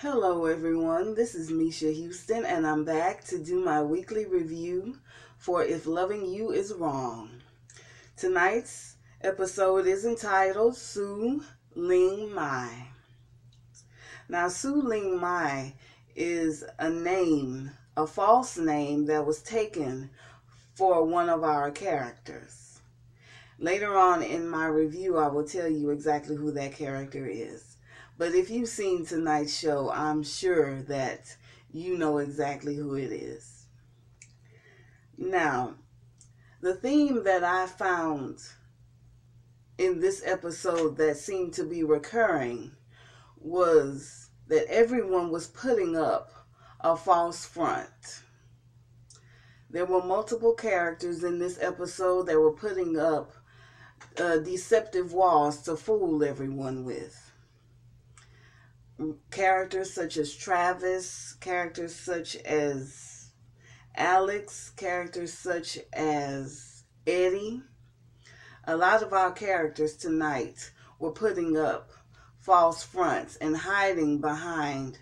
Hello everyone, this is Misha Houston and I'm back to do my weekly review for If Loving You Is Wrong. Tonight's episode is entitled Su Ling Mai. Now Su Ling Mai is a false name that was taken for one of our characters. Later on in my review I will tell you exactly who that character is. But if you've seen tonight's show, I'm sure that you know exactly who it is. Now, the theme that I found in this episode that seemed to be recurring was that everyone was putting up a false front. There were multiple characters in this episode that were putting up deceptive walls to fool everyone with. Characters such as Travis, characters such as Alex, characters such as Eddie. A lot of our characters tonight were putting up false fronts and hiding behind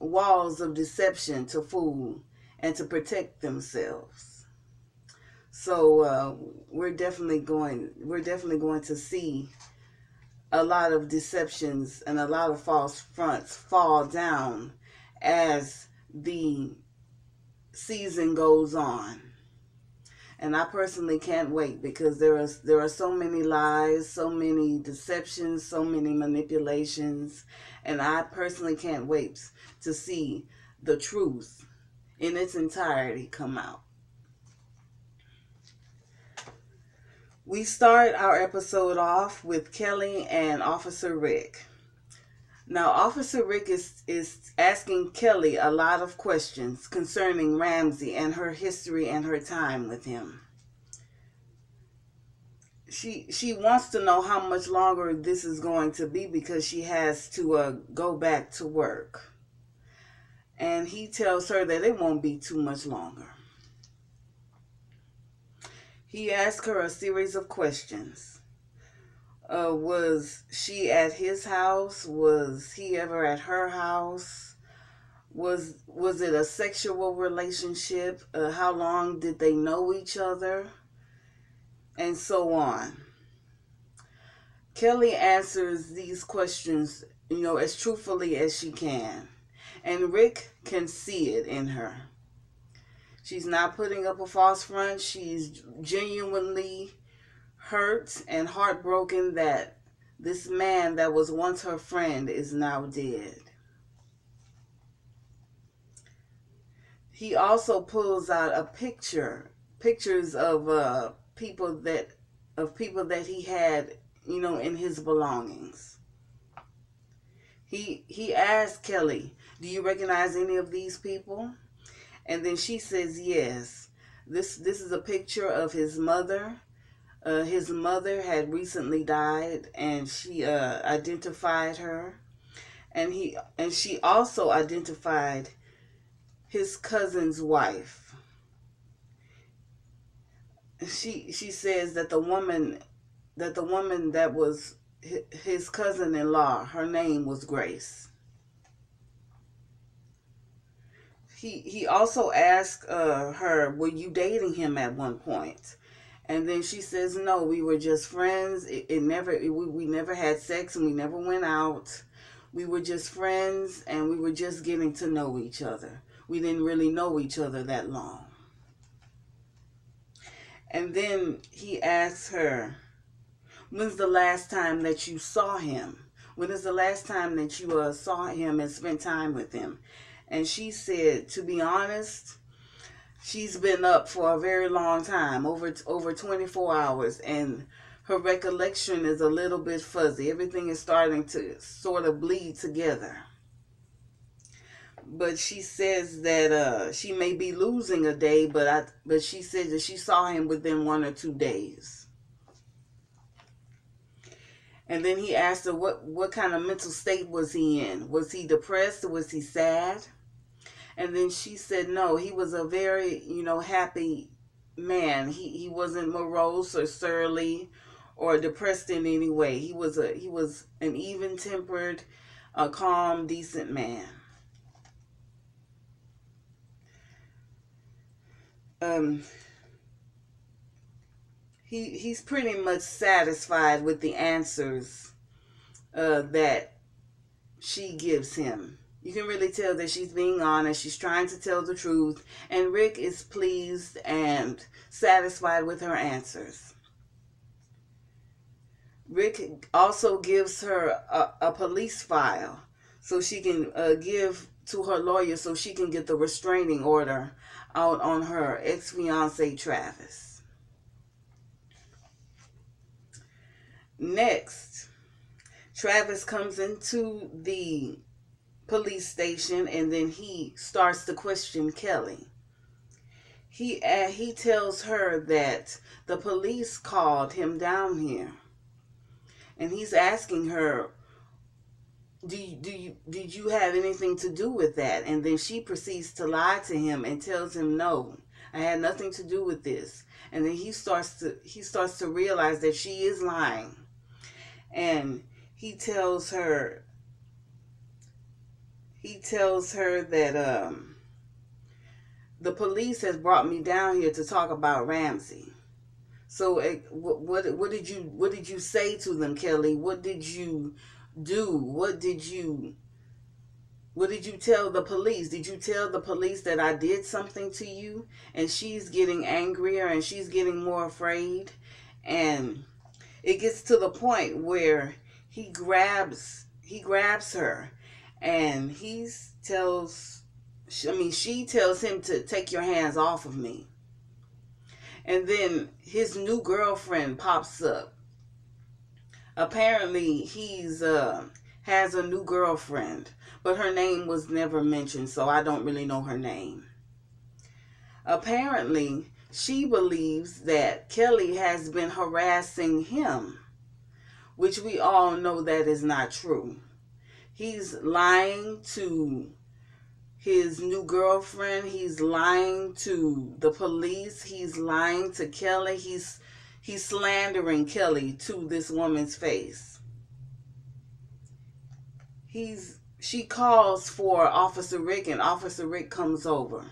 walls of deception to fool and to protect themselves. So we're definitely going to see a lot of deceptions and a lot of false fronts fall down as the season goes on. And I personally can't wait because there are so many lies, so many deceptions, so many manipulations, and I personally can't wait to see the truth in its entirety come out. We start our episode off with Kelly and Officer Rick. Now, Officer Rick is asking Kelly a lot of questions concerning Ramsey and her history and her time with him. She wants to know how much longer this is going to be because she has to go back to work. And he tells her that it won't be too much longer. He asked her a series of questions. Was she at his house? Was he ever at her house? Was it a sexual relationship? How long did they know each other? And so on. Kelly answers these questions, as truthfully as she can. And Rick can see it in her. She's not putting up a false front. She's genuinely hurt and heartbroken that this man that was once her friend is now dead. He also pulls out pictures of people that he had, in his belongings. He asked Kelly, "Do you recognize any of these people?" And then she says, yes. This is a picture of his mother. His mother had recently died, and she identified her. And she also identified his cousin's wife. She says that the woman that was his cousin-in-law, her name was Grace. He also asked her, "Were you dating him at one point?" And then she says, "No, we were just friends. We never had sex and we never went out. We were just friends and we were just getting to know each other. We didn't really know each other that long." And then he asks her, "When's the last time that you saw him? When is the last time that you saw him and spent time with him?" And she said, to be honest, she's been up for a very long time, over 24 hours, and her recollection is a little bit fuzzy. Everything is starting to sort of bleed together. But she says that she may be losing a day, but she says that she saw him within 1 or 2 days. And then he asked her what kind of mental state was he in? Was he depressed? Was he sad? And then she said, no, he was a very, happy man. He wasn't morose or surly or depressed in any way. He was an even-tempered, a calm, decent man. Um, he's pretty much satisfied with the answers that she gives him. You can really tell that she's being honest. She's trying to tell the truth. And Rick is pleased and satisfied with her answers. Rick also gives her a police file so she can give to her lawyer so she can get the restraining order out on her ex-fiance Travis. Next, Travis comes into the police station and then he starts to question Kelly. He tells her that the police called him down here, and he's asking her, did you have anything to do with that? And then she proceeds to lie to him and tells him, no, I had nothing to do with this. And then he starts to realize that she is lying, and he tells her that the police has brought me down here to talk about Ramsey. So what did you say to them, Kelly? What did you do? What did you tell the police? Did you tell the police that I did something to you? And she's getting angrier and she's getting more afraid, and it gets to the point where she grabs her, and she tells him to take your hands off of me. And then his new girlfriend pops up. Apparently he's has a new girlfriend, but her name was never mentioned, so I don't really know her name. Apparently she believes that Kelly has been harassing him, which we all know that is not true. He's lying to his new girlfriend. He's lying to the police. He's lying to Kelly. He's slandering Kelly to this woman's face. She calls for Officer Rick, and Officer Rick comes over.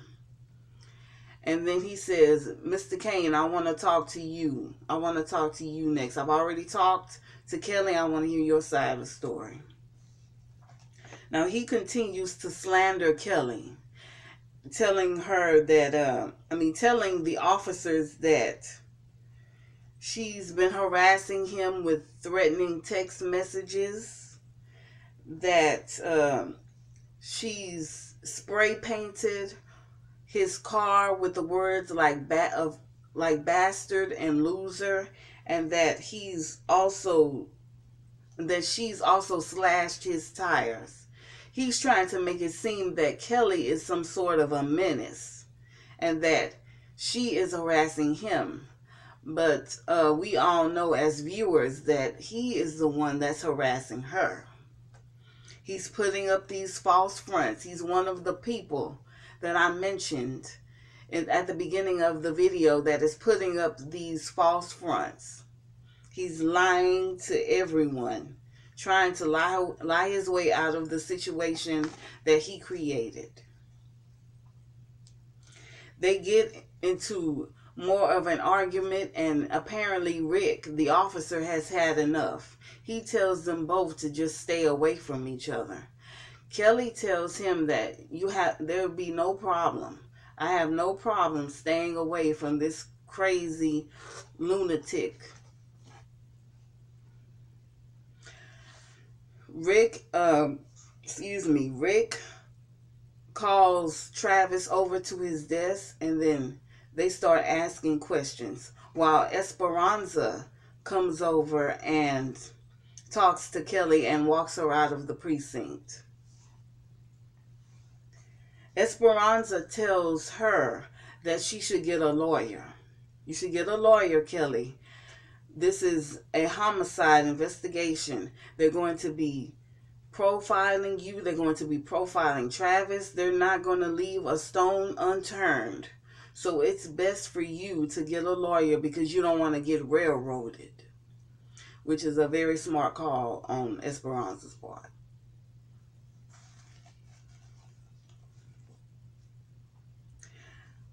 And then he says, Mr. Kane, I want to talk to you. I want to talk to you next. I've already talked to Kelly. I want to hear your side of the story. Now, he continues to slander Kelly, telling the officers that she's been harassing him with threatening text messages, that she's spray painted his car with the words like bastard and loser, and that she's also slashed his tires. He's trying to make it seem that Kelly is some sort of a menace and that she is harassing him. But we all know as viewers that he is the one that's harassing her. He's putting up these false fronts. He's one of the people that I mentioned at the beginning of the video that is putting up these false fronts. He's lying to everyone, trying to lie his way out of the situation that he created. They get into more of an argument, and apparently Rick, the officer, has had enough. He tells them both to just stay away from each other. Kelly tells him that there'll be no problem. I have no problem staying away from this crazy lunatic. Rick calls Travis over to his desk, and then they start asking questions while Esperanza comes over and talks to Kelly and walks her out of the precinct. Esperanza tells her that she should get a lawyer. You should get a lawyer, Kelly. This is a homicide investigation. They're going to be profiling you. They're going to be profiling Travis. They're not going to leave a stone unturned. So it's best for you to get a lawyer because you don't want to get railroaded, which is a very smart call on Esperanza's part.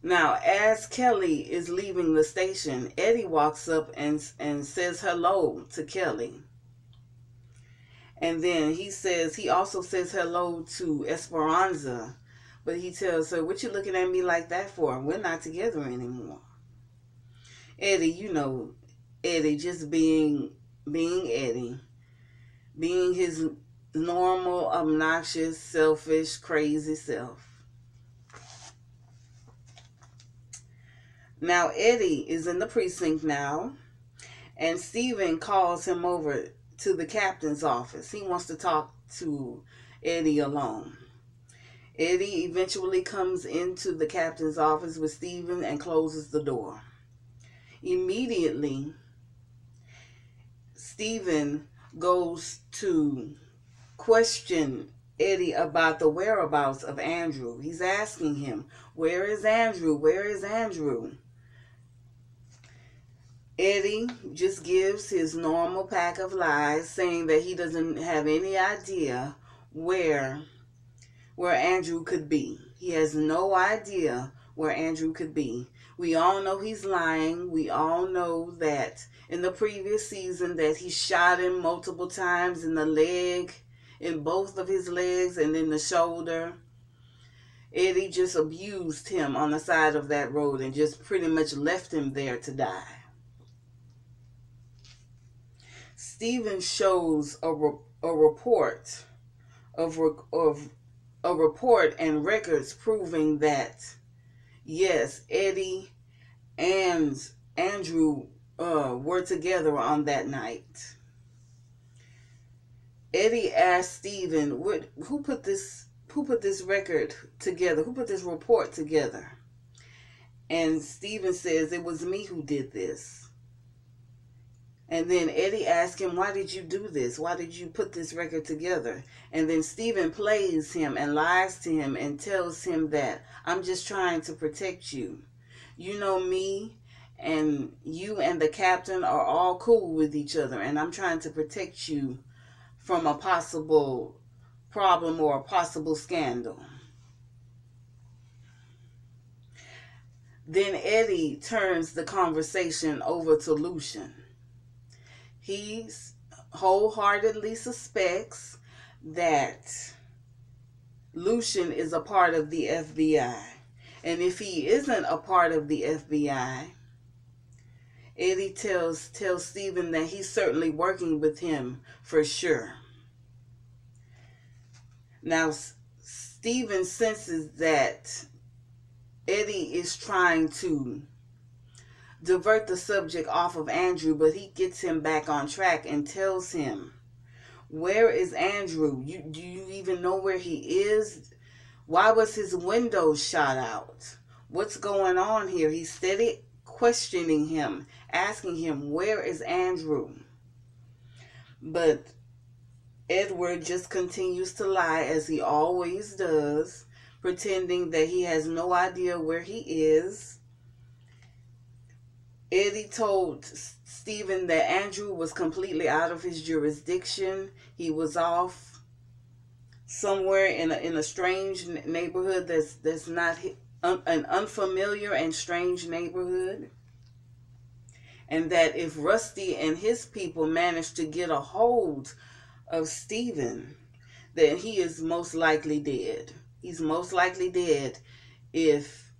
Now, as Kelly is leaving the station, Eddie walks up and says hello to Kelly. And then he also says hello to Esperanza. But he tells her, "What you looking at me like that for? We're not together anymore." Eddie just being Eddie. Being his normal, obnoxious, selfish, crazy self. Now, Eddie is in the precinct now, and Steven calls him over to the captain's office. He wants to talk to Eddie alone. Eddie eventually comes into the captain's office with Steven and closes the door. Immediately, Steven goes to question Eddie about the whereabouts of Andrew. He's asking him, "Where is Andrew? Where is Andrew?" Eddie just gives his normal pack of lies, saying that he doesn't have any idea where Andrew could be. He has no idea where Andrew could be. We all know he's lying. We all know that in the previous season that he shot him multiple times in the leg, in both of his legs and in the shoulder. Eddie just abused him on the side of that road and just pretty much left him there to die. Steven shows a report and records proving that yes, Eddie and Andrew were together on that night. Eddie asked Steven, who put this record together? Who put this report together? And Steven says, "It was me who did this." And then Eddie asked him, "Why did you do this? Why did you put this record together?" And then Steven plays him and lies to him and tells him that, "I'm just trying to protect you. You know me, and you and the captain are all cool with each other, and I'm trying to protect you from a possible problem or a possible scandal." Then Eddie turns the conversation over to Lucian. He wholeheartedly suspects that Lucian is a part of the FBI. And if he isn't a part of the FBI, Eddie tells Steven that he's certainly working with him for sure. Now, Steven senses that Eddie is trying to divert the subject off of Andrew, but he gets him back on track and tells him, "Where is Andrew? Do you even know where he is? Why was his window shot out? What's going on here?" He's steady questioning him, asking him, "Where is Andrew?" But Edward just continues to lie, as he always does, pretending that he has no idea where he is. Eddie told Steven that Andrew was completely out of his jurisdiction. He was off somewhere in a strange neighborhood that's not an unfamiliar and strange neighborhood. And that if Rusty and his people managed to get a hold of Steven, then he is most likely dead. He's most likely dead if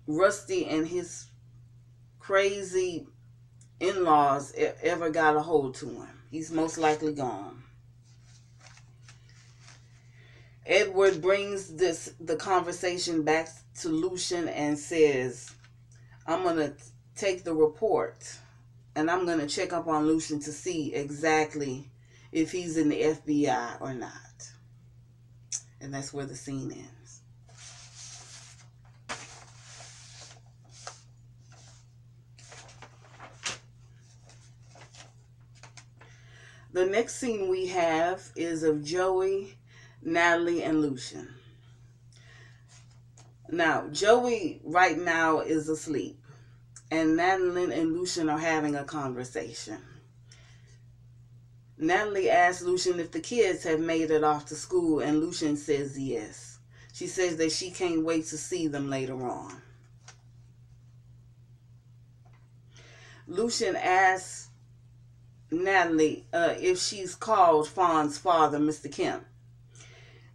Rusty and his crazy in-laws ever got a hold to him. He's most likely gone. Edward brings the conversation back to Lucian and says, "I'm going to take the report and I'm going to check up on Lucian to see exactly if he's in the FBI or not." And that's where the scene ends. The next scene we have is of Joey, Natalie, and Lucian. Now, Joey right now is asleep, and Natalie and Lucian are having a conversation. Natalie asks Lucian if the kids have made it off to school, and Lucian says yes. She says that she can't wait to see them later on. Lucian asks Natalie if she's called Fawn's father, Mr. Kemp.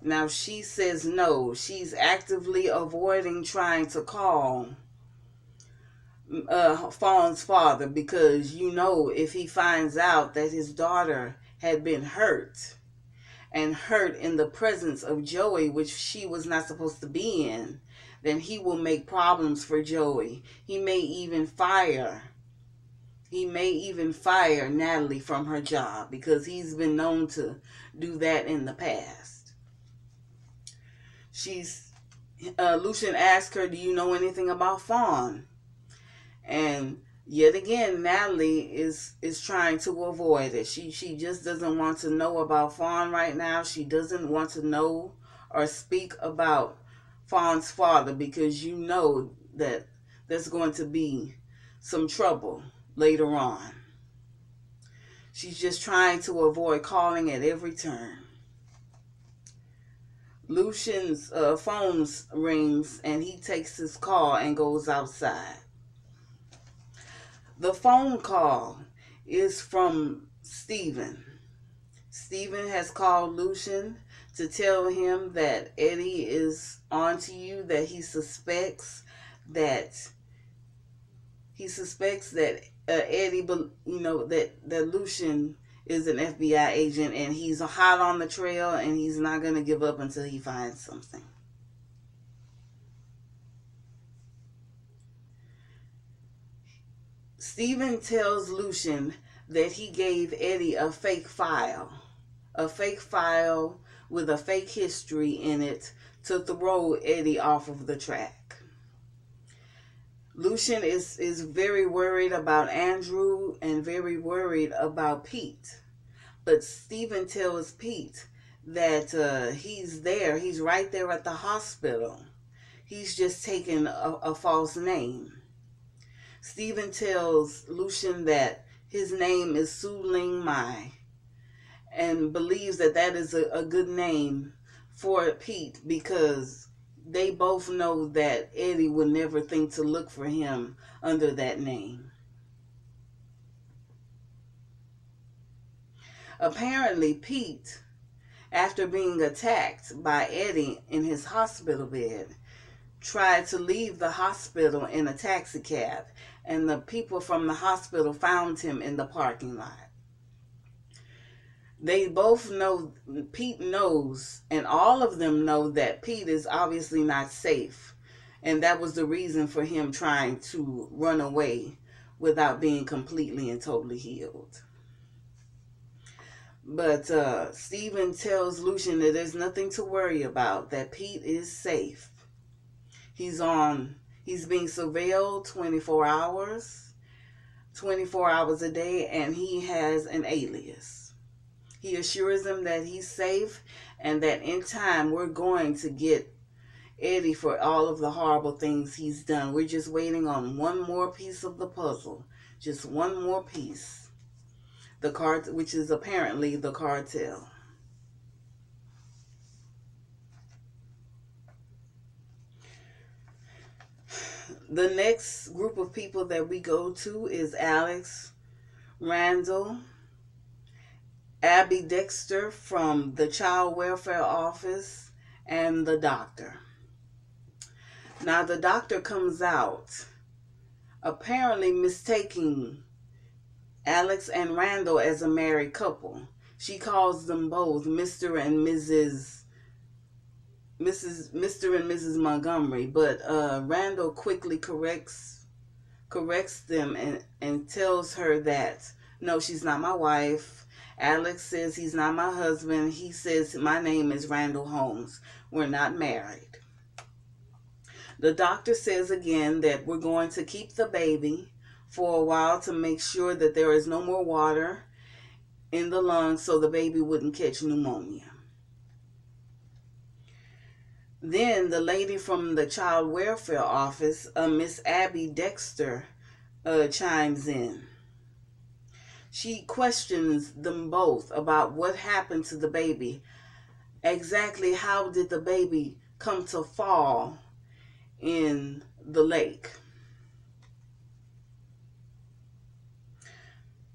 Now she says no. She's actively avoiding trying to call Fawn's father because, if he finds out that his daughter had been hurt in the presence of Joey, which she was not supposed to be in, then he will make problems for Joey. He may even fire Natalie from her job because he's been known to do that in the past. Lucian asked her, do you know anything about Fawn? And yet again, Natalie is trying to avoid it. She just doesn't want to know about Fawn right now. She doesn't want to know or speak about Fawn's father because that there's going to be some trouble later on. She's just trying to avoid calling at every turn. Lucian's phone rings and he takes his call and goes outside. The phone call is from Stephen. Stephen has called Lucian to tell him that Eddie is on to you, that he suspects that Eddie, that Lucian is an FBI agent and he's hot on the trail and he's not going to give up until he finds something. Stephen tells Lucian that he gave Eddie a fake file with a fake history in it to throw Eddie off of the track. Lucian is very worried about Andrew and very worried about Pete. But Stephen tells Pete that he's right there at the hospital. He's just taken a false name. Stephen tells Lucian that his name is Su Ling Mai and believes that is a good name for Pete because they both know that Eddie would never think to look for him under that name. Apparently, Pete, after being attacked by Eddie in his hospital bed, tried to leave the hospital in a taxi cab, and the people from the hospital found him in the parking lot. They both know, Pete knows, and all of them know that Pete is obviously not safe, and that was the reason for him trying to run away without being completely and totally healed. But Stephen tells Lucian that there's nothing to worry about, that Pete is safe. He's being surveilled 24 hours a day, and he has an alias. He assures them that he's safe and that in time we're going to get Eddie for all of the horrible things he's done. We're just waiting on one more piece of the puzzle. Just one more piece. Which is apparently the cartel. The next group of people that we go to is Alex, Randall, Abby Dexter from the Child Welfare Office, and the doctor. Now the doctor comes out, apparently mistaking Alex and Randall as a married couple. She calls them both Mr. and Mrs. Montgomery, but Randall quickly corrects them and tells her that no, she's not my wife. Alex says he's not my husband. He says my name is Randall Holmes. We're not married. The doctor says again that we're going to keep the baby for a while to make sure that there is no more water in the lungs so the baby wouldn't catch pneumonia. Then the lady from the Child Welfare Office, Miss Abby Dexter, chimes in. She questions them both about what happened to the baby. Exactly how did the baby come to fall in the lake.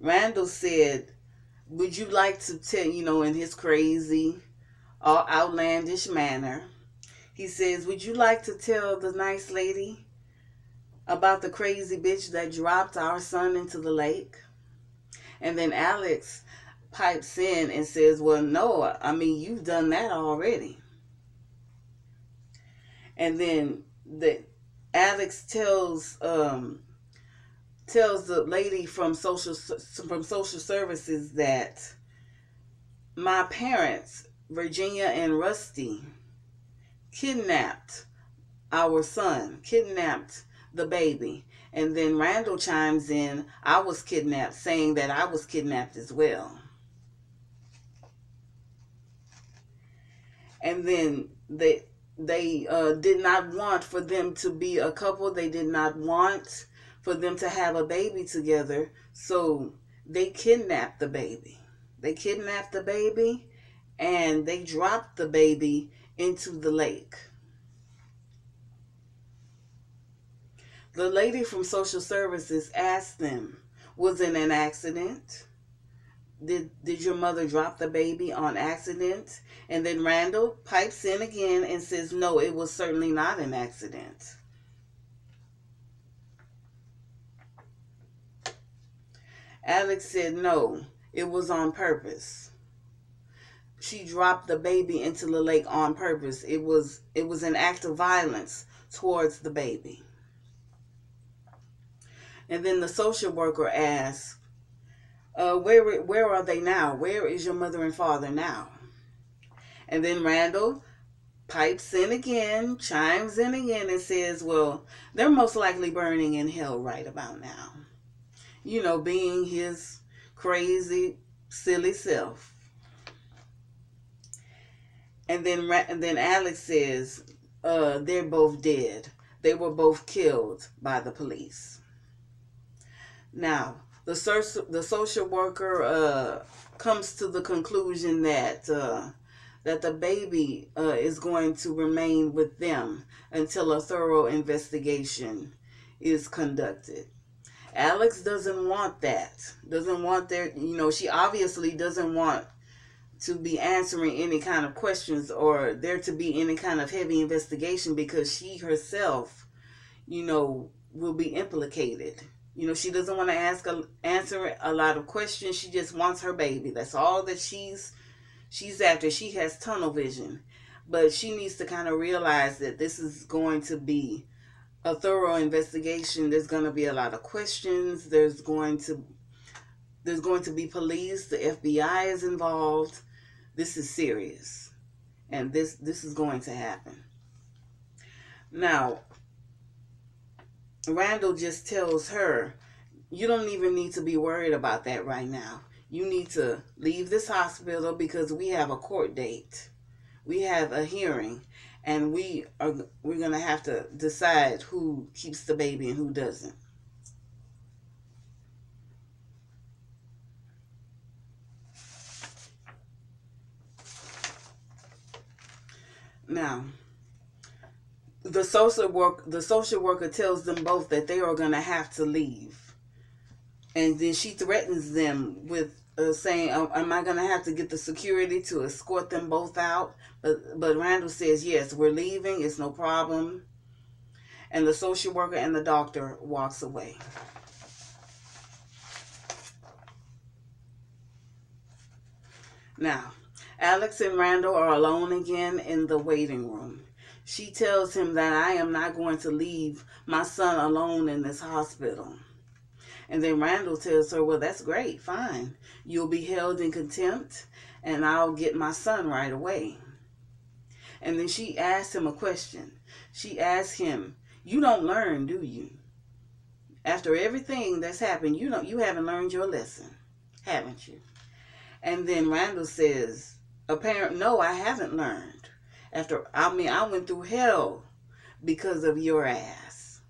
Randall said, would you like to tell, in his crazy, outlandish manner, he says, would you like to tell the nice lady about the crazy bitch that dropped our son into the lake? And then Alex pipes in and says, well, no, I mean, you've done that already. And then Alex tells the lady from social services that my parents, Virginia and Rusty, kidnapped our son, kidnapped the baby. And then Randall chimes in, I was kidnapped, saying that I was kidnapped as well. And then they did not want for them to be a couple. They did not want for them to have a baby together. So they kidnapped the baby. They kidnapped the baby and they dropped the baby into the lake. The lady from social services asked them, was it an accident? Did your mother drop the baby on accident? And then Randall pipes in again and says, no, it was certainly not an accident. Alex said, no, it was on purpose. She dropped the baby into the lake on purpose. It was an act of violence towards the baby. And then the social worker asked, where are they now? Where is your mother and father now? And then Randall pipes in again, chimes in again and says, well, they're most likely burning in hell right about now. Being his crazy, silly self. And then Alex says, they're both dead. They were both killed by the police. Now, the social worker comes to the conclusion that the baby is going to remain with them until a thorough investigation is conducted. Alex doesn't want that. Doesn't want she obviously doesn't want to be answering any kind of questions or there to be any kind of heavy investigation because she herself, will be implicated. She doesn't want to answer a lot of questions. She just wants her baby. That's all that she's after. She has tunnel vision. But she needs to kind of realize that this is going to be a thorough investigation. There's going to be a lot of questions. There's going to be police. The FBI is involved. This is serious. And this is going to happen. Now, Randall just tells her, you don't even need to be worried about that right now. You need to leave this hospital because we have a court date. We have a hearing, and we're going to have to decide who keeps the baby and who doesn't. Now, the social worker tells them both that they are going to have to leave. And then she threatens them with saying, am I going to have to get the security to escort them both out? But Randall says, yes, we're leaving. It's no problem. And the social worker and the doctor walks away. Now, Alex and Randall are alone again in the waiting room. She tells him that I am not going to leave my son alone in this hospital. And then Randall tells her, well, that's great, fine. You'll be held in contempt and I'll get my son right away. And then she asks him a question. She asks him, you don't learn, do you? After everything that's happened, you haven't learned your lesson, haven't you? And then Randall says, no, I haven't learned. I went through hell because of your ass.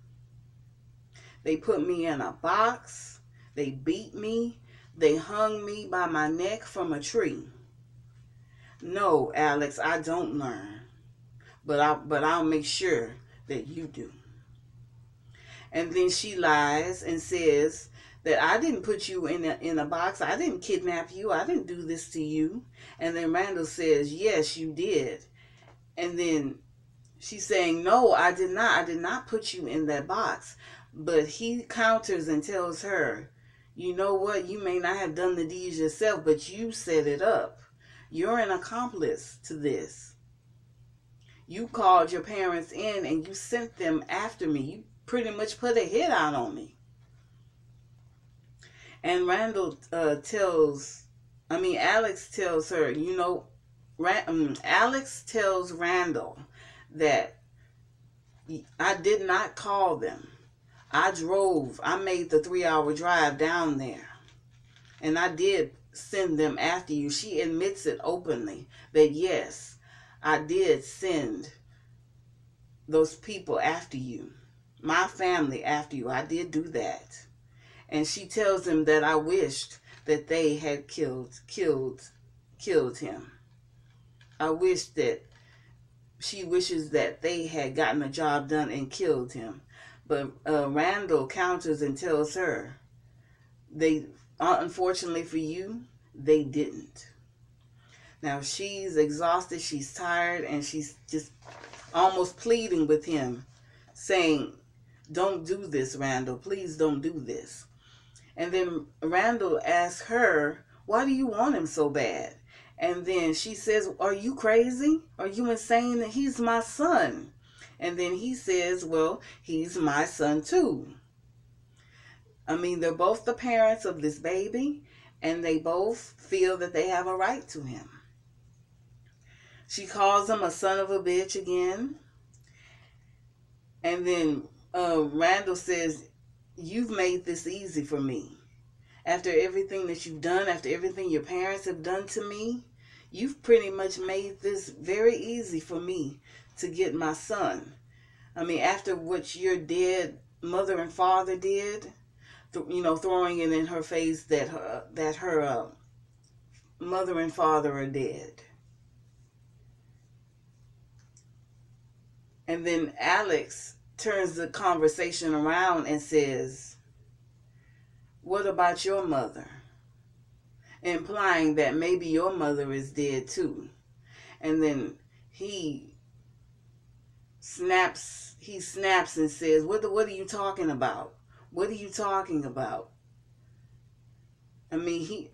They put me in a box. They beat me. They hung me by my neck from a tree. No, Alex, I don't learn. but I'll make sure that you do. And then she lies and says that I didn't put you in a box. I didn't kidnap you. I didn't do this to you. And then Randall says, yes, you did. And then she's saying, no, I did not. I did not put you in that box. But he counters and tells her, you know what? You may not have done the deeds yourself, but you set it up. You're an accomplice to this. You called your parents in and you sent them after me. You pretty much put a hit out on me. And Alex tells her, you know, Alex tells Randall that I did not call them. I made the 3-hour drive down there. And I did send them after you. She admits it openly that yes, I did send those people after you. My family after you. I did do that. And she tells him that I wished that they had killed him. She wishes that they had gotten the job done and killed him. But Randall counters and tells her, unfortunately for you, they didn't. Now she's exhausted, she's tired, and she's just almost pleading with him, saying, don't do this, Randall. Please don't do this. And then Randall asks her, why do you want him so bad? And then she says, are you crazy? Are you insane? He's my son. And then he says, well, he's my son too. I mean, they're both the parents of this baby, and they both feel that they have a right to him. She calls him a son of a bitch again. And then Randall says, you've made this easy for me. After everything that you've done, after everything your parents have done to me, you've pretty much made this very easy for me to get my son. I mean, after what your dead mother and father did, throwing it in her face that her mother and father are dead. And then Alex turns the conversation around and says, what about your mother? Implying that maybe your mother is dead too. And then he snaps and says, what are you talking about? What are you talking about? He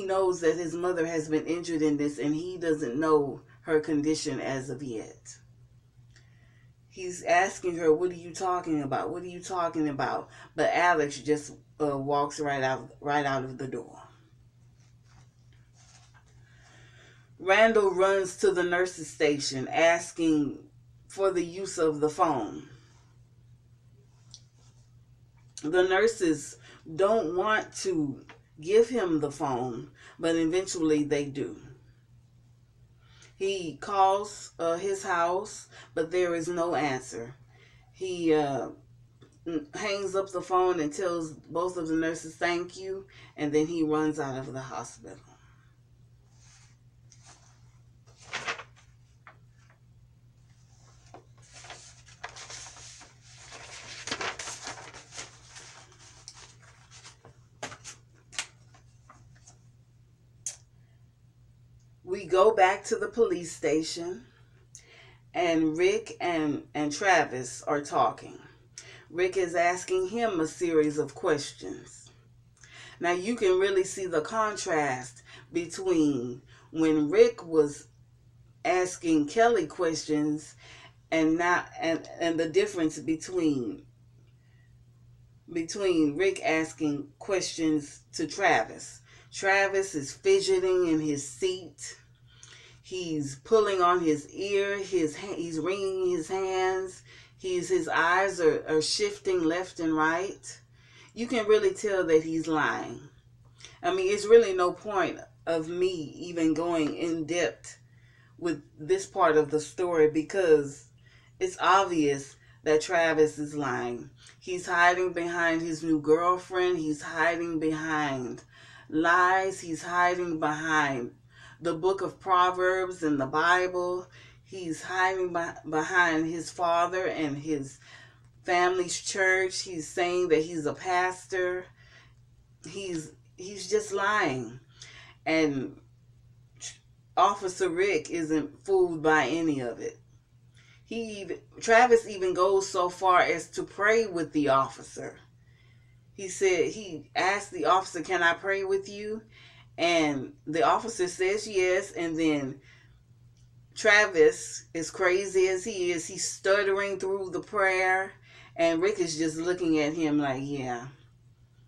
knows that his mother has been injured in this, and he doesn't know her condition as of yet. He's asking her, what are you talking about? What are you talking about? But Alex just walks right out of the door. Randall runs to the nurse's station asking for the use of the phone. The nurses don't want to give him the phone, but eventually they do. He calls his house, but there is no answer. He hangs up the phone and tells both of the nurses thank you, and then he runs out of the hospital. We go back to the police station, and Rick and Travis are talking. Rick is asking him a series of questions. Now you can really see the contrast between when Rick was asking Kelly questions and the difference between Rick asking questions to Travis. Travis is fidgeting in his seat. He's pulling on his ear. He's wringing his hands. His eyes are shifting left and right. You can really tell that he's lying. I mean, it's really no point of me even going in depth with this part of the story because it's obvious that Travis is lying. He's hiding behind his new girlfriend. He's hiding behind lies. He's hiding behind the book of Proverbs and the Bible. He's hiding behind his father and his family's church. He's saying that he's a pastor. He's just lying. And Officer Rick isn't fooled by any of it. Travis even goes so far as to pray with the officer. He asked the officer, "Can I pray with you?" And the officer says yes, and then Travis, as crazy as he is, he's stuttering through the prayer, and Rick is just looking at him like, "Yeah,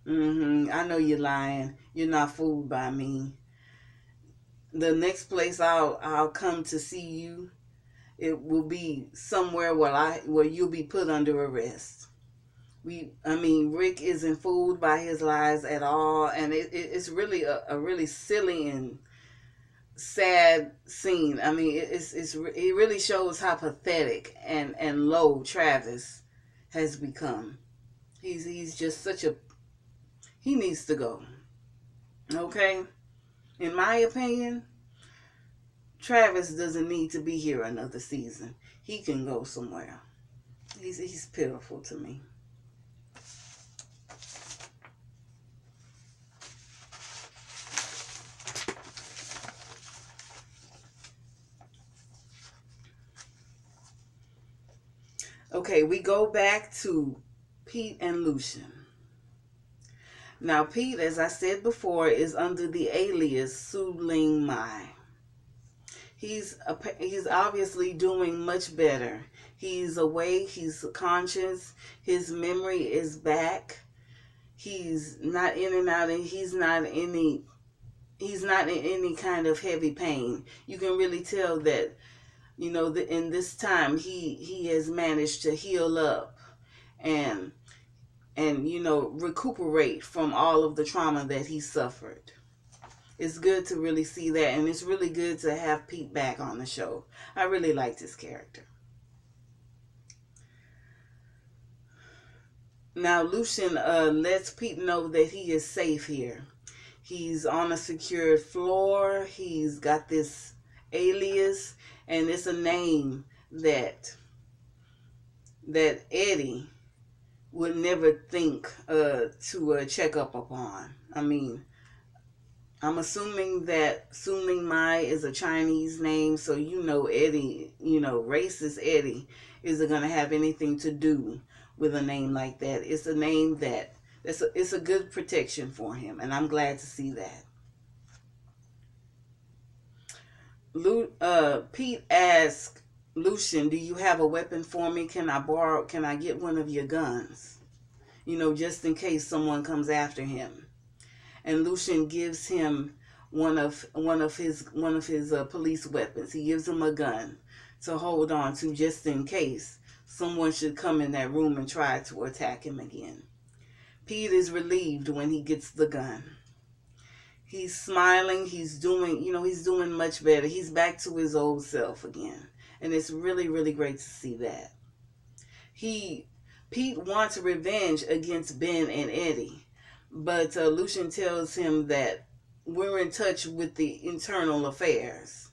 I know you're lying. You're not fooled by me. The next place I'll come to see you, it will be somewhere where you'll be put under arrest." Rick isn't fooled by his lies at all, and it's really a really silly and sad scene. It really shows how pathetic and low Travis has become. He's just he needs to go. Okay? In my opinion, Travis doesn't need to be here another season. He can go somewhere. He's pitiful to me. Okay, we go back to Pete and Lucian. Now, Pete, as I said before, is under the alias Ling. He's obviously doing much better. He's awake. He's conscious. His memory is back. He's not in and out, and he's not in any kind of heavy pain. You can really tell that, in this time he has managed to heal up and recuperate from all of the trauma that he suffered. It's good to really see that, and it's really good to have Pete back on the show. I really liked his character. Now, Lucian lets Pete know that he is safe here. He's on a secured floor. He's got this alias, and it's a name that Eddie would never think to check up upon. I'm assuming that Suling Mai is a Chinese name, so Eddie, racist Eddie isn't going to have anything to do with a name like that. It's a name it's a good protection for him, and I'm glad to see that. Pete asked Lucian, "Do you have a weapon for me? Can I get one of your guns? Just in case someone comes after him." And Lucian gives him one of his police weapons. He gives him a gun to hold on to just in case someone should come in that room and try to attack him again. Pete is relieved when he gets the gun. He's smiling. He's doing much better. He's back to his old self again. And it's really, really great to see that. Pete wants revenge against Ben and Eddie, but Lucian tells him that we're in touch with the internal affairs.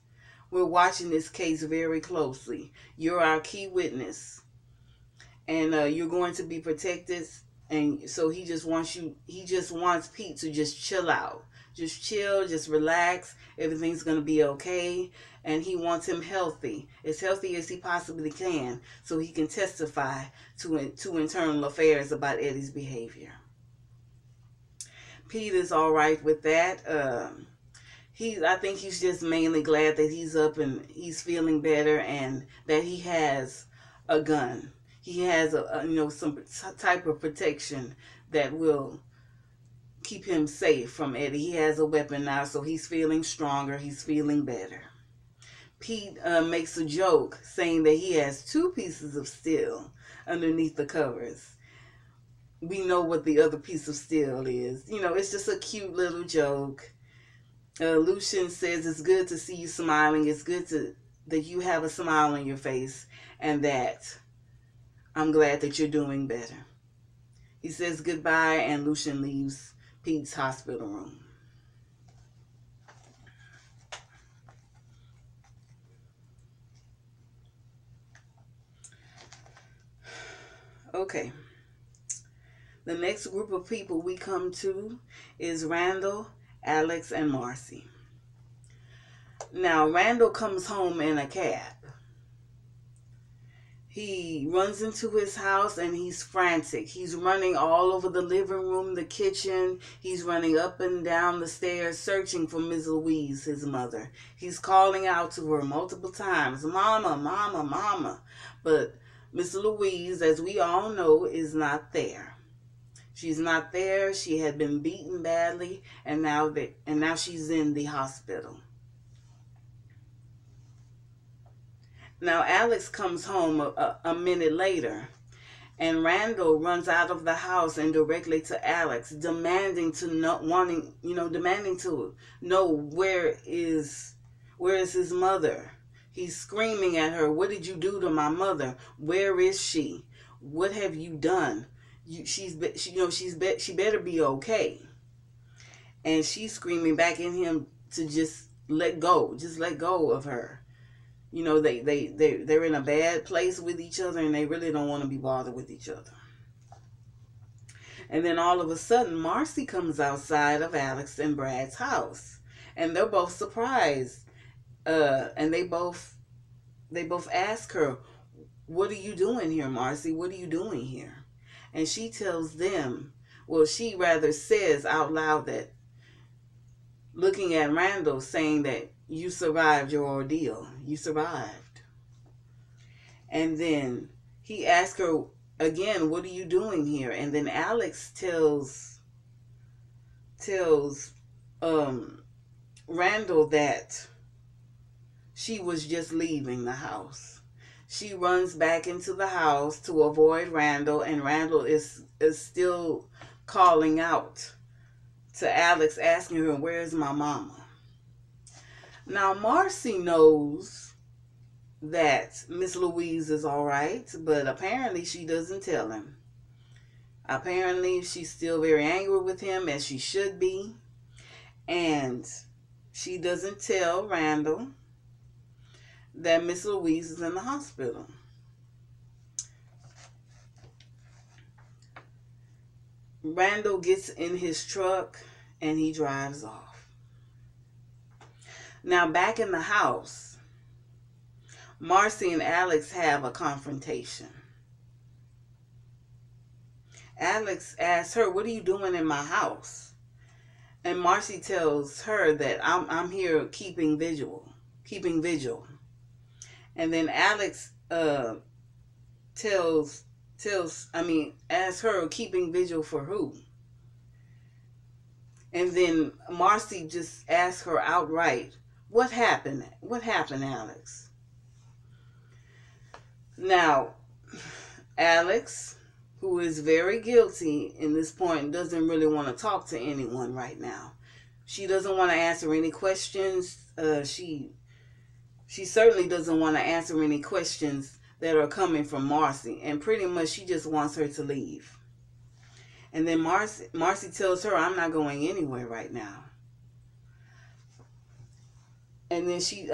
We're watching this case very closely. You're our key witness, and you're going to be protected. And so he just wants Pete to just chill out. Just chill, just relax. Everything's going to be okay. And he wants him healthy as he possibly can, so he can testify to internal affairs about Eddie's behavior. Pete is all right with that. I think he's just mainly glad that he's up and he's feeling better, and that he has a gun. He has some type of protection that will keep him safe from Eddie. He has a weapon now, so he's feeling stronger. He's feeling better. Pete makes a joke saying that he has 2 pieces of steel underneath the covers. We know what the other piece of steel is. It's just a cute little joke. Lucian says it's good to see you smiling. It's good that you have a smile on your face, and that I'm glad that you're doing better. He says goodbye, and Lucian leaves Pete's hospital room. Okay. The next group of people we come to is Randall, Alex, and Marcy. Now, Randall comes home in a cab. He runs into his house and he's frantic. He's running all over the living room, the kitchen. He's running up and down the stairs searching for Miss Louise, his mother. He's calling out to her multiple times, "Mama, Mama, Mama." But Miss Louise, as we all know, is not there. She's not there. She had been beaten badly, and now she's in the hospital. Now Alex comes home a minute later, and Randall runs out of the house and directly to Alex, demanding to know where is his mother. He's screaming at her, "What did you do to my mother? Where is she? What have you done? She better be okay." And she's screaming back at him to just let go of her. They're in a bad place with each other, and they really don't want to be bothered with each other. And then all of a sudden, Marcy comes outside of Alex and Brad's house, and they're both surprised. And they both ask her, "What are you doing here, Marcy? What are you doing here?" And she tells them, well, she rather says out loud that, looking at Randall, saying that, "You survived your ordeal. You survived." And then he asks her again, "What are you doing here?" And then Alex tells Randall that she was just leaving the house. She runs back into the house to avoid Randall, and Randall is still calling out to Alex, asking her, "Where's my mama?" Now, Marcy knows that Miss Louise is all right, but apparently she doesn't tell him. Apparently she's still very angry with him, as she should be, and she doesn't tell Randall that Miss Louise is in the hospital. Randall gets in his truck and he drives off. Now, back in the house, Marcy and Alex have a confrontation. Alex asks her, "What are you doing in my house?" And Marcy tells her that I'm here keeping vigil. And then Alex asks her, "Keeping vigil for who?" And then Marcy just asks her outright, "What happened? What happened, Alex?" Now, Alex, who is very guilty in this point, doesn't really want to talk to anyone right now. She doesn't want to answer any questions. She certainly doesn't want to answer any questions that are coming from Marcy. And pretty much she just wants her to leave. And then Marcy tells her, "I'm not going anywhere right now." And then she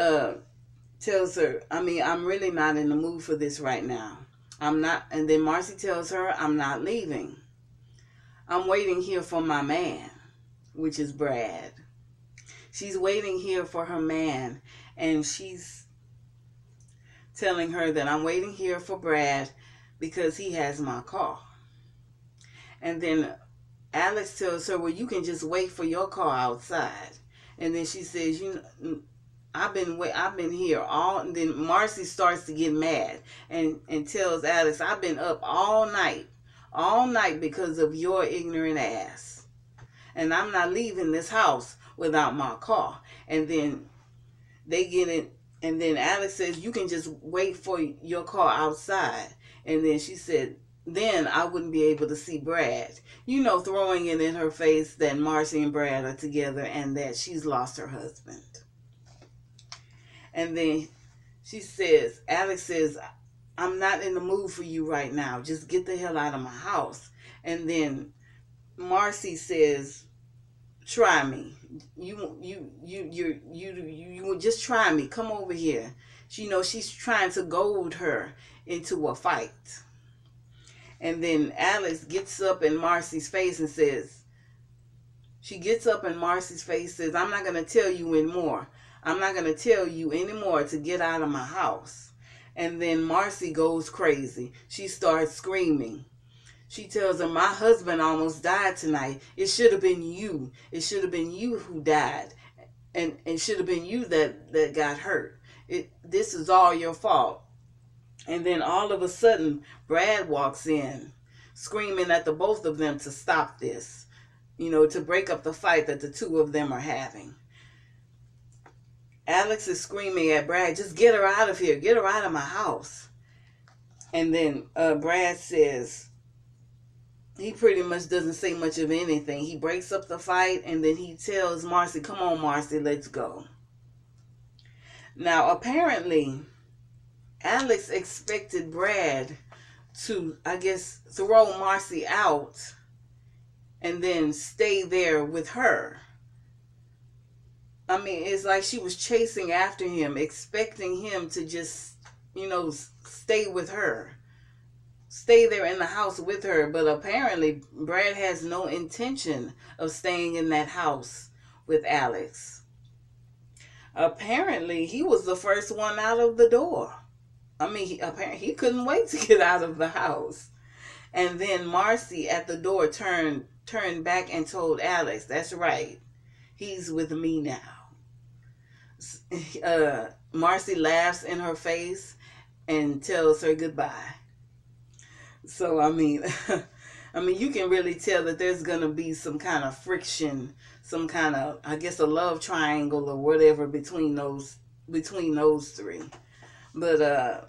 tells her, "I'm really not in the mood for this right now. I'm not." And then Marcy tells her, "I'm not leaving. I'm waiting here for my man," which is Brad. She's waiting here for her man, and she's telling her that, "I'm waiting here for Brad because he has my car." And then Alex tells her, "Well, you can just wait for your car outside." And then she says, I've been here all." And then Marcy starts to get mad and tells Alex, "I've been up all night because of your ignorant ass, and I'm not leaving this house without my car." And then they get it, and then Alex says, "You can just wait for your car outside." And then she said, "Then I wouldn't be able to see Brad," throwing it in her face that Marcy and Brad are together and that she's lost her husband. And then Alex says, "I'm not in the mood for you right now. Just get the hell out of my house." And then Marcy says, "Try me. You just try me. Come over here." She's trying to goad her into a fight. And then Alex gets up in Marcy's face and says, I'm not going to tell you anymore. I'm not going to tell you anymore to get out of my house. And then Marcy goes crazy. She starts screaming. She tells her, my husband almost died tonight. It should have been you. It should have been you who died. And it should have been you that got hurt. This is all your fault. And then all of a sudden, Brad walks in, screaming at the both of them to stop this, to break up the fight that the two of them are having. Alex is screaming at Brad, just get her out of here. Get her out of my house. And then Brad says, he pretty much doesn't say much of anything. He breaks up the fight, and then he tells Marcy, come on, Marcy, let's go. Now, apparently, Alex expected Brad to, I guess, throw Marcy out and then stay there with her. I mean, it's like she was chasing after him, expecting him to just, stay with her. Stay there in the house with her. But apparently, Brad has no intention of staying in that house with Alex. Apparently, he was the first one out of the door. I mean, apparently he couldn't wait to get out of the house. And then Marcy at the door turned back and told Alex, that's right, he's with me now. Marcy laughs in her face and tells her goodbye. So, I mean, you can really tell that there's going to be some kind of friction, some kind of, I guess, a love triangle or whatever between those three. But,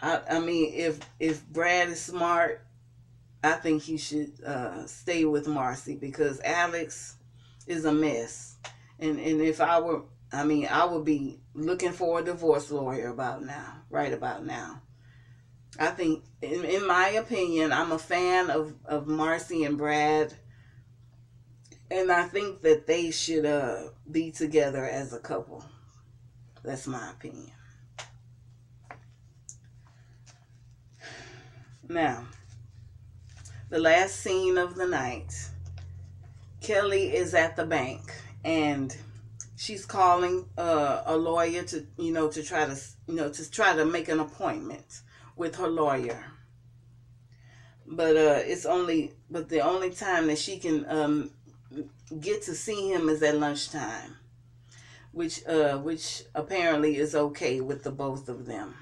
I mean, if Brad is smart, I think he should stay with Marcy, because Alex is a mess. And if I were, I would be looking for a divorce lawyer right about now. I think, in my opinion, I'm a fan of Marcy and Brad. And I think that they should be together as a couple. That's my opinion. Now, the last scene of the night. Kelly is at the bank, and she's calling a lawyer to try to make an appointment with her lawyer. But the only time that she can get to see him is at lunchtime, which apparently is okay with the both of them.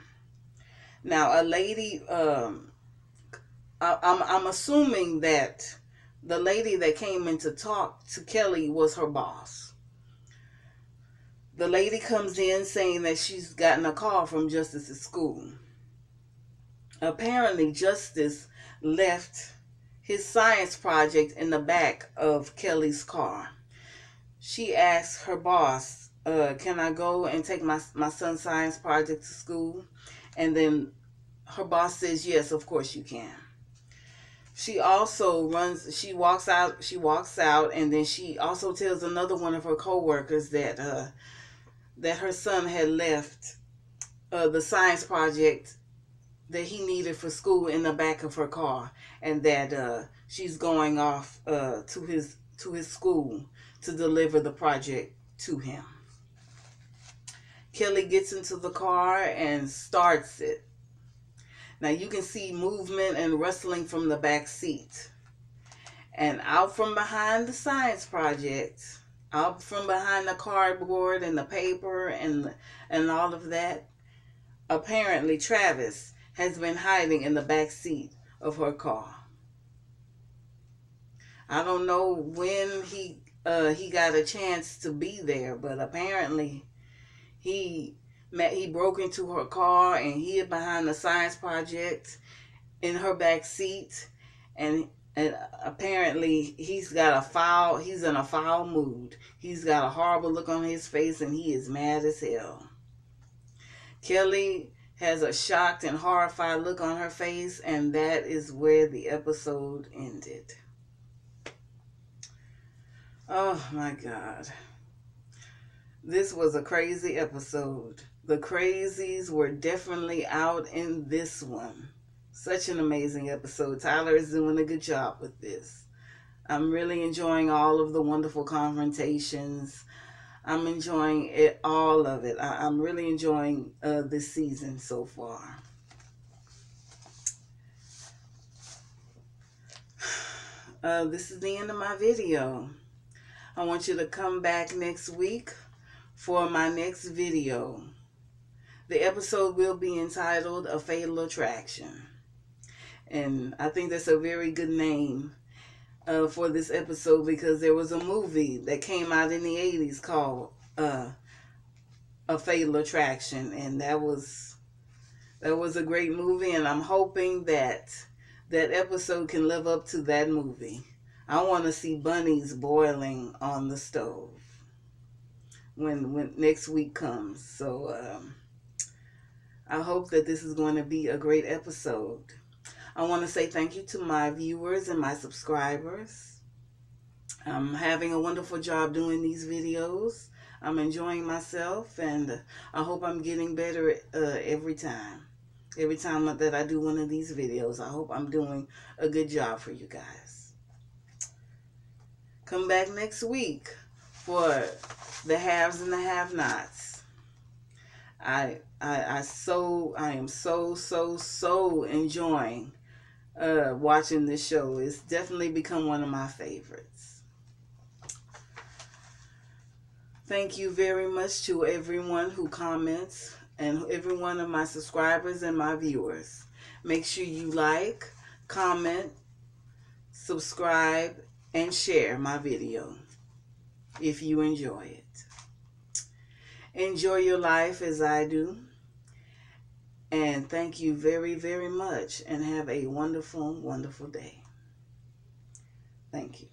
Now, a lady, I'm assuming that the lady that came in to talk to Kelly was her boss. The lady comes in saying that she's gotten a call from Justice's school. Apparently, Justice left his science project in the back of Kelly's car. She asked her boss, can I go and take my son's science project to school? And then her boss says, yes, of course you can. She also walks out, and then she also tells another one of her coworkers that her son had left the science project that he needed for school in the back of her car, and that she's going off to his school to deliver the project to him. Kelly gets into the car and starts it. Now you can see movement and rustling from the back seat. And out from behind the science project, out from behind the cardboard and the paper and all of that, apparently Travis has been hiding in the back seat of her car. I don't know when he got a chance to be there, but apparently he broke into her car and hid behind the science project in her back seat, and apparently he's in a foul mood. He's got a horrible look on his face, and he is mad as hell. Kelly has a shocked and horrified look on her face, and that is where the episode ended. Oh my God. This was a crazy episode. The crazies were definitely out in this one. Such an amazing episode. Tyler is doing a good job with this. I'm really enjoying all of the wonderful confrontations. I'm enjoying it, all of it. I'm really enjoying this season so far. This is the end of my video. I want you to come back next week for my next video. The episode will be entitled A Fatal Attraction. And I think that's a very good name for this episode, because there was a movie that came out in the 80s called A Fatal Attraction. And that was a great movie, and I'm hoping that that episode can live up to that movie. I want to see bunnies boiling on the stove when next week comes. So I hope that this is going to be a great episode. I want to say thank you to my viewers and my subscribers. I'm having a wonderful job doing these videos. I'm enjoying myself, and I hope I'm getting better every time. Every time that I do one of these videos, I hope I'm doing a good job for you guys. Come back next week for the haves and the have-nots. I am so enjoying watching this show. It's definitely become one of my favorites. Thank you very much to everyone who comments and every one of my subscribers and my viewers. Make sure you like, comment, subscribe, and share my video if you enjoy it. Enjoy your life as I do. And thank you very, very much, and have a wonderful, wonderful day. Thank you.